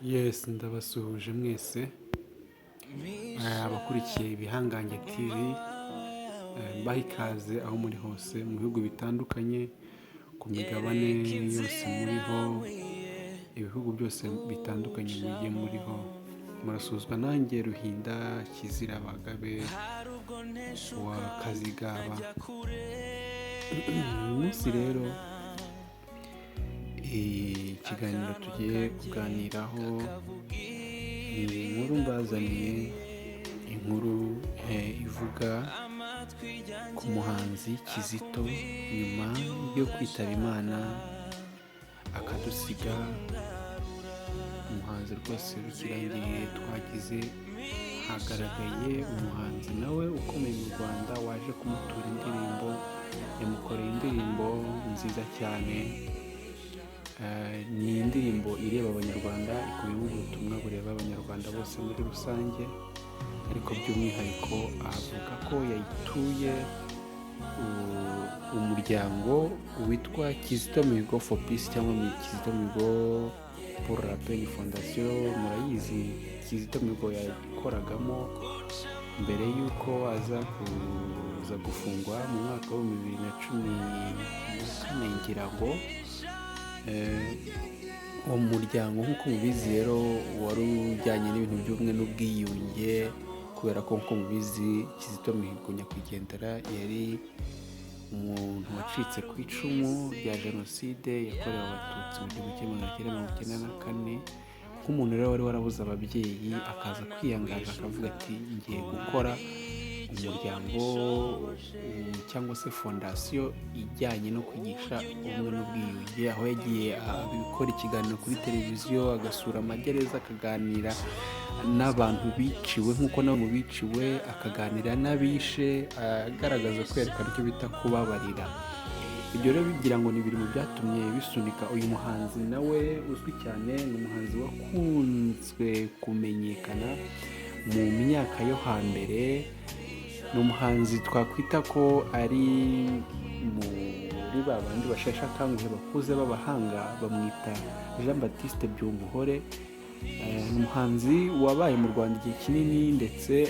Yes, ndabasuhuje mwese abakurikiye ibihangange TV, mbaha ikaze aho muri hose mu bihugu bitandukanye, ku migabane yose muriho, ibihugu byose bitandukanye mugiye muriho, murasuzwa nanjye Ruhinda Kizira Bagabe wa Kazigaba. Uyu munsi rero ikiganiro tugiye kuganiraho ni inkuru mbazaniye, inkuru ivuga ku muhanzi Kizito nyuma yo kwitaba Imana akadusiga. Umuhanzi rwose w'ikirangirire twagize, hagaragaye umuhanzi nawe ukomeye mu Rwanda waje kumutura indirimbo, yamukoreye indirimbo nziza cyane. Ni indirimbo ireba abanyarwanda, ikubiyemo ubutumwa bureba abanyarwanda bose muri rusange, ariko by'umwihariko avuga ko yayituye umuryango witwa Kizito Mihigo for Peace cyangwa Kizito Mihigo pour la Paix Fondation. Murayizi Kizito Mihigo yakoragamo mbere y'uko aza kuza gufungwa mu mwaka wa 2014 ngira ngo. Uwo muryango nk'uko mubizi rero wari ujyanye n'ibintu by'ubumwe n'ubwiyunge, kubera ko nk'uko mubizi Kizito Mihigo nyakwigendera yari umuntu wacitse ku icumu rya jenoside yakorewe abatutsi mu 1994. Nk'umuntu rero wari warabuze ababyeyi, akaza kwiyangaza akavuga ati ngiye gukora umuryango cyangwa se fondasiyo ijyanye no kwigisha ubumwe n'ubwiyunge, aho yagiye abikora ikiganiro kuri televiziyo, agasura amagereza, akaganira n'abantu biciwe nk'uko nabo biciwe, akaganira n'abishe, agaragaza kwerekana icyo bita kubabarira. Ibyo rero bigira ngo ni biri mu byatumye bisunika uyu muhanzi nawe uzwi cyane. Ni umuhanzi wakunzwe kumenyekana mu myaka yo hambere. Ni umuhanzi twakwita ko ari muri ba bandi basheshe akanguhe bakuze b'abahanga, bamwita Jean Baptiste Byumvuhore. Ni umuhanzi wabaye mu Rwanda igihe kinini, ndetse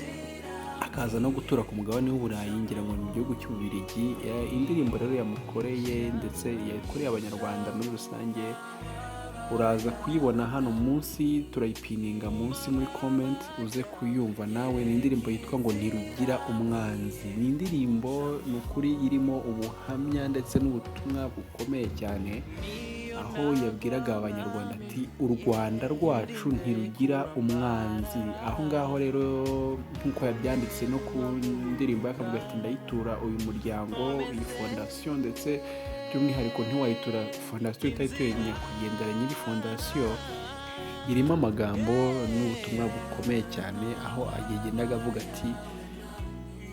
akaza no gutura ku mugabane w'Uburayi, ngira ngo mu gihugu cy'Ububiligi. Indirimbo rero yamukoreye ndetse yakoreye abanyarwanda muri rusange, uraza kuyibona hano munsi, turayipininga munsi muri comment uze kuyumva nawe. Ni indirimbo yitwa ngo Ntirugira Umwanzi. Ni indirimbo ni ukuri irimo ubuhamya ndetse n'ubutumwa bukomeye cyane, aho yabwiraga abanyarwanda ati u Rwanda rwacu ntirugira umwanzi. Aho ngaho rero nk'uko yabyanditse no ku ndirimbo akavuga ati ndayitura uyu muryango, iyi fondasiyo, ndetse by'umwihariko ntiwayitura fondasiyo utayituye nyakwigendera nyiri fondasiyo. Irimo amagambo n'ubutumwa bukomeye cyane, aho agendaga avuga ati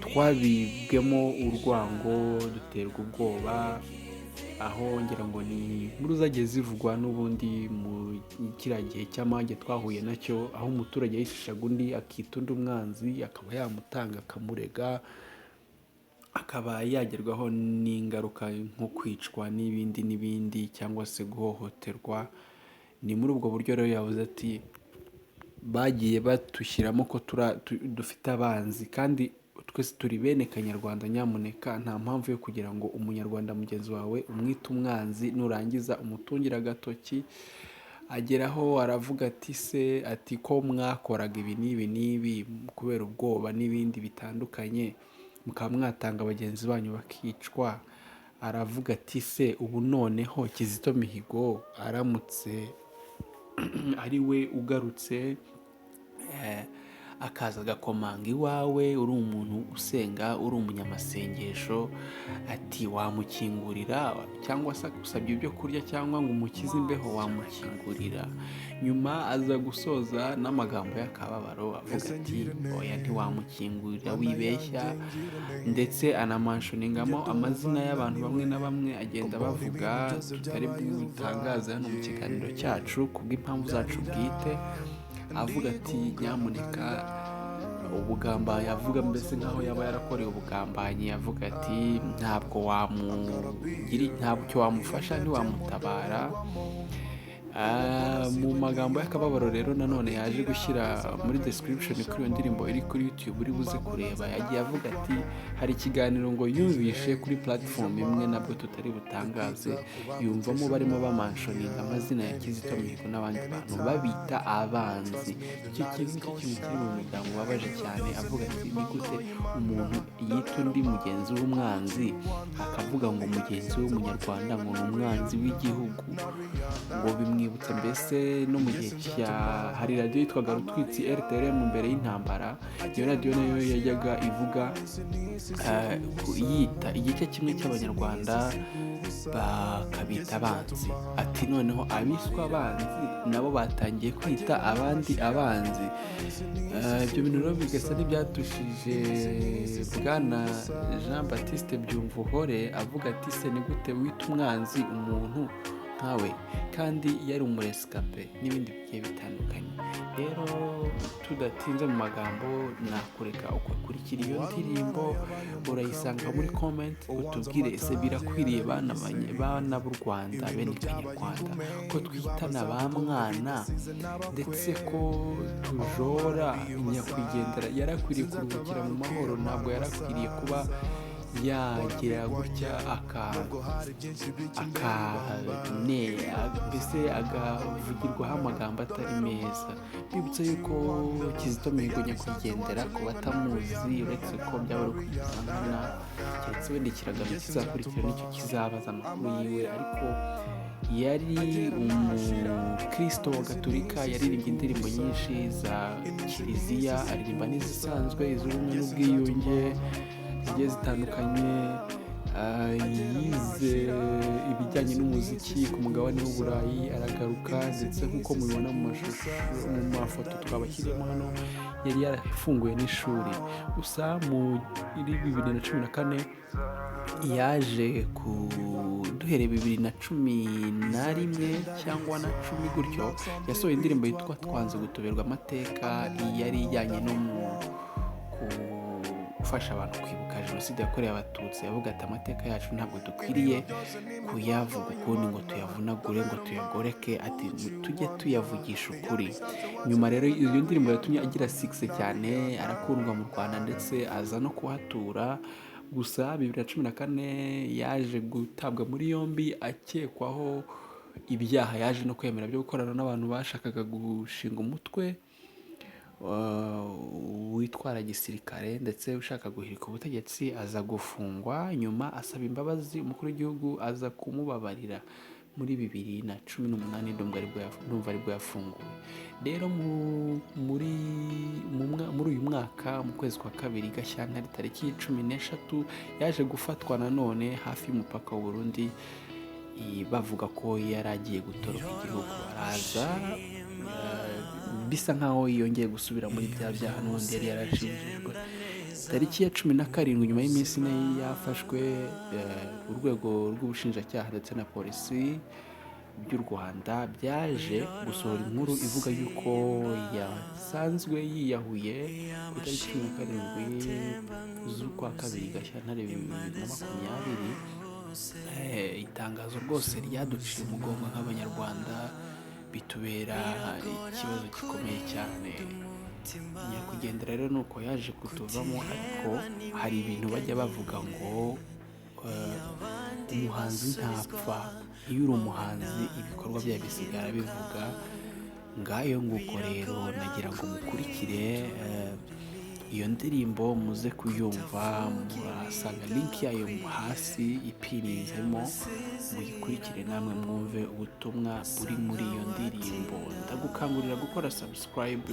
twabibwemo urwango, duterwa ubwoba. Aho ngira ngo ni inkuru zagiye zivugwa n'ubundi mu kiriya gihe cy'amage twahuye nacyo, aho umuturage yishishaga undi, akita undi umwanzi, akaba yamutanga akamurega, akaba yagerwaho n'ingaruka nko kwicwa n'ibindi cyangwa se guhohoterwa. Ni muri ubwo buryo rero yavuze ati bagiye batushyiramo ko dufite abanzi, kandi twese turi bene Kanyarwanda. Nyamuneka nta mpamvu yo kugira ngo umunyarwanda mugenzi wawe umwite umwanzi, nurangiza umutungira agatoki. Ageraho aravuga ati se ati ko mwakoraga ibi n'ibi kubera ubwoba n'ibindi bitandukanye, mukaba mwatanga bagenzi banyu bakicwa. Aravuga ati se ubu noneho Kizito Mihigo aramutse ari we ugarutse, akaza agakomanga iwawe, uri umuntu usenga, uri umunyamasengesho, ati wamukingurira? Cyangwa se agusabye ibyo kurya cyangwa ngo umukize imbeho, wamukingurira? Nyuma aza gusoza n'amagambo y'akababaro avuga ati oya ntiwamukingurira, wibeshya. Ndetse anamanshoningamo amazina y'abantu bamwe na bamwe agenda bavuga, tutari butangaze hano mu kiganiro cyacu kubw'impamvu zacu bwite. Avuga ati nyamuneka ubugambanyi, avuga mbese nkaho yaba yarakorewe ubugambanyi. Avuga ati ntabwo wamufasha, ntiwamutabara. Mu magambo y'akababaro rero nanone yaje gushyira muri description kuri iyo ndirimbo iri kuri YouTube uri buze kureba, yagiye avuga ati hari ikiganiro ngo yumvishe kuri platform imwe nabwo tutari butangaze, yumvamo barimo bamanshoninga amazina ya Kizito Mihigo n'abandi bantu babita abanzi. Icyo kintu kiri mu muryango ubabaje cyane, avuga ati ni gute umuntu yita undi mugenzi w'umwanzi, akavuga ngo mugenzi w'umunyarwanda ngo ni umwanzi w'igihugu, ngo bimwibutsa mbese no mu gihe hari radiyo yitwaga Rutwitsi RTRM mbere y'intambara. Iyo radiyo nayo yajyaga ivuga yita igice kimwe cy'abanyarwanda bakabita abanzi. Ati noneho abiswa abanzi nabo batangiye kwita abandi abanzi. Ibyo bintu rero bigasa n'ibyatushije bwana Jean Baptiste Byumvuhore, avuga ati se ni gute wita umwanzi umuntu nkawe kandi yari umuresikape n'ibindi bigiye bitandukanye. Rero tudatinze mu magambo, nakureka ugakurikira iyo ndirimbo, urayisanga muri comment, utubwire ese birakwiriye bana b'u Rwanda, bene Kanyarwanda, ko twitana ba mwana ndetse ko tujora nyakwigendera yarakwiriye kuruhukira mu mahoro, ntabwo yarakwiriye kuba yagira gutya mbese agavugirwaho amagambo atari meza. Bibutsa yuko Kizito Mihigo nyakwigendera, ku batamuzi uretse ko byaba ari ukugeza nkana, keretse wenda ikiragano kizakurikira nicyo kizabaza amakuru yiwe, ariko yari umukristo wa Gatolika, yaririmbye indirimbo nyinshi za kiliziya, aririmba n'izisanzwe, iz'ubumwe n'ubwiyunge zigiye zitandukanye. Yize ibijyanye n'umuziki ku mugabane w'Uburayi, aragaruka ndetse nk'uko mubibona mu mashusho, mu mafoto twabashyiriyemo hano, yari yarafunguye n'ishuri. Gusa muri 2014 yaje duhereye 2011 cyangwa na 10 gutyo, yasohoye indirimbo yitwa Twanze gutoberwa amateka, yari ijyanye no gufasha abantu kwibuka jenoside yakorewe abatutsi. Yavuga ati amateka yacu ntabwo dukwiriye kuyavuga ukundi ngo tuyavunagure ngo tuyagoreke, ati tujye tuyavugisha ukuri. Nyuma rero iyo ndirimbo yatumye agira success cyane, arakundwa mu Rwanda ndetse aza no kuhatura. Gusa 2014 yaje gutabwa muri yombi akekwaho ibyaha, yaje no kwemera byo gukorana n'abantu bashakaga gushinga umutwe witwara gisirikare ndetse ushaka guhirika ubutegetsi, aza gufungwa. Nyuma asaba imbabazi umukuru w'igihugu, aza kumubabarira muri 2018 ndumva aribwo yafunguwe. Rero muri uyu mwaka mu kwezi kwa kabiri Gashyantare tariki 13 yaje gufatwa nanone hafi y'umupaka w'u Burundi, bavuga ko yari agiye gutoroka igihugu. Araza bisa nkaho yongeye gusubira muri bya byaha n'ubundi yari yarashinjijwe. Tariki ya 17 nyuma y'iminsi ine yafashwe, urwego rw'ubushinjacyaha ndetse na polisi by'u Rwanda byaje gusohora inkuru ivuga yuko yasanzwe yiyahuye ku itariki 17 z'ukwa kabiri Gashyantare 2020. Itangazo rwose ryaduciye umugongo nk'abanyarwanda, bitubera ikibazo gikomeye cyane. Nyakwigendera rero nuko yaje kutuvamo, ariko hari ibintu bajya bavuga ngo umuhanzi ntapfa. Iyo uri umuhanzi ibikorwa byawe bisigara bivuga. Ngayo nguko rero nagira ngo mukurikire iyo ndirimbo, muze kuyumva, murasanga link yayo hasi ipininzemo, muyikurikire namwe mwumve ubutumwa buri muri iyo ndirimbo. Ndagukangurira gukora subscribe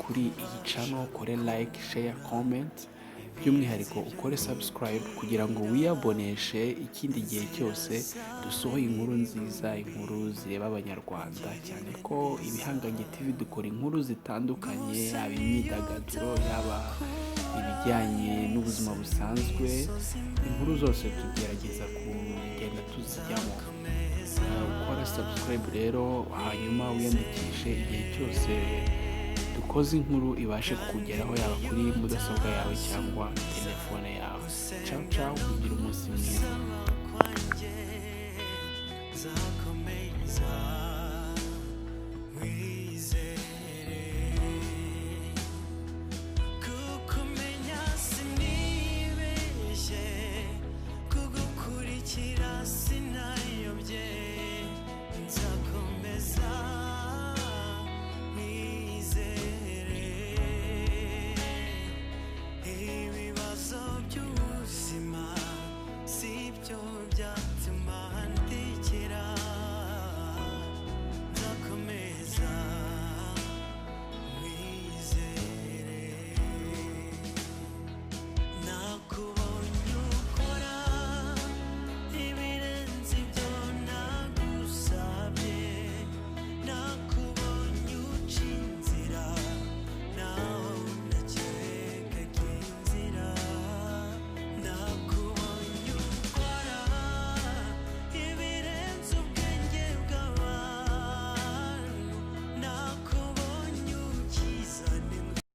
kuri iyi channel, ukore like, share, comment, by'umwihariko ukore subscribe kugira ngo wiyaboneshe ikindi gihe cyose dusohoye inkuru nziza, inkuru zireba abanyarwanda, cyane ko Ibihangange TV dukora inkuru zitandukanye, yaba imyidagaduro, yaba ibijyanye n'ubuzima busanzwe. Inkuru zose tugerageza kugenda tuzijyamo. Ukora subscribe rero, hanyuma wiyandikishe igihe cyose dukoze inkuru ibashe kukugeraho, yaba kuri mudasobwa yawe cyangwa telefone yawe. Ciao ciao, ugire umunsi mwiza. we